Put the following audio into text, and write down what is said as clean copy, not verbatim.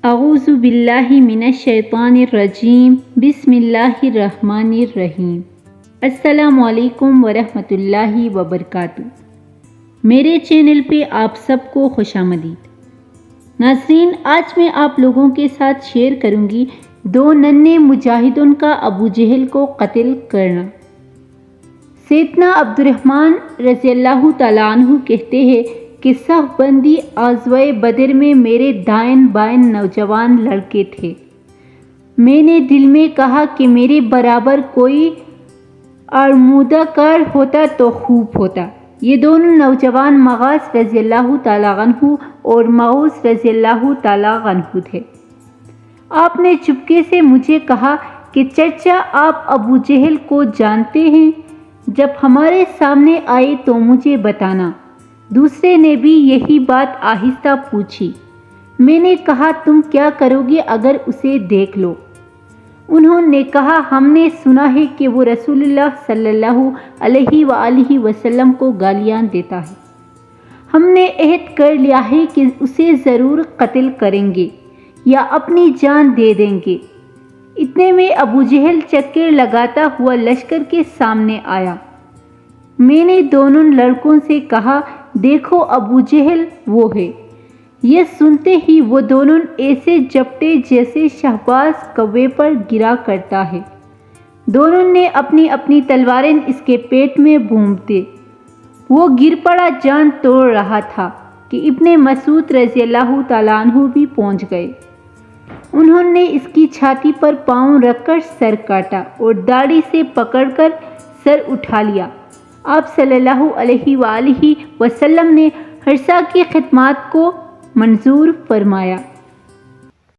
اعوذ باللہ من الشیطان الرجیم بسم اللہ الرحمن الرحیم۔ السلام علیکم ورحمۃ اللہ وبرکاتہ۔ میرے چینل پہ آپ سب کو خوش آمدید۔ ناظرین، آج میں آپ لوگوں کے ساتھ شیئر کروں گی دو ننھے مجاہدوں کا ابو جہل کو قتل کرنا۔ سیدنا عبد الرحمن رضی اللہ تعالیٰ عنہ کہتے ہیں کہ صف بندی غزوہ بدر میں میرے دائیں بائیں نوجوان لڑکے تھے۔ میں نے دل میں کہا کہ میرے برابر کوئی آرمودہ کار ہوتا تو خوب ہوتا۔ یہ دونوں نوجوان مغاث رضی اللہ تعالیٰ عنہ اور معوذ رضی اللہ تعالیٰ عنہ تھے۔ آپ نے چپکے سے مجھے کہا کہ چچا، آپ ابو جہل کو جانتے ہیں؟ جب ہمارے سامنے آئے تو مجھے بتانا۔ دوسرے نے بھی یہی بات آہستہ پوچھی۔ میں نے کہا، تم کیا کرو گے اگر اسے دیکھ لو؟ انہوں نے کہا، ہم نے سنا ہے کہ وہ رسول اللہ صلی اللہ علیہ وآلہ وسلم کو گالیاں دیتا ہے۔ ہم نے عہد کر لیا ہے کہ اسے ضرور قتل کریں گے یا اپنی جان دے دیں گے۔ اتنے میں ابو جہل چکر لگاتا ہوا لشکر کے سامنے آیا۔ میں نے دونوں لڑکوں سے کہا، دیکھو ابو جہل وہ ہے۔ یہ سنتے ہی وہ دونوں ایسے جھپٹے جیسے شہباز کوے پر گرا کرتا ہے۔ دونوں نے اپنی اپنی تلواریں اس کے پیٹ میں بھونپ دی۔ وہ گر پڑا، جان توڑ رہا تھا کہ ابن مسعود رضی اللہ تعالیٰ عنہ بھی پہنچ گئے۔ انہوں نے اس کی چھاتی پر پاؤں رکھ کر سر کاٹا اور داڑھی سے پکڑ کر سر اٹھا لیا۔ آپ صلی اللہ علیہ وآلہ وسلم نے حرسہ کی خدمات کو منظور فرمایا۔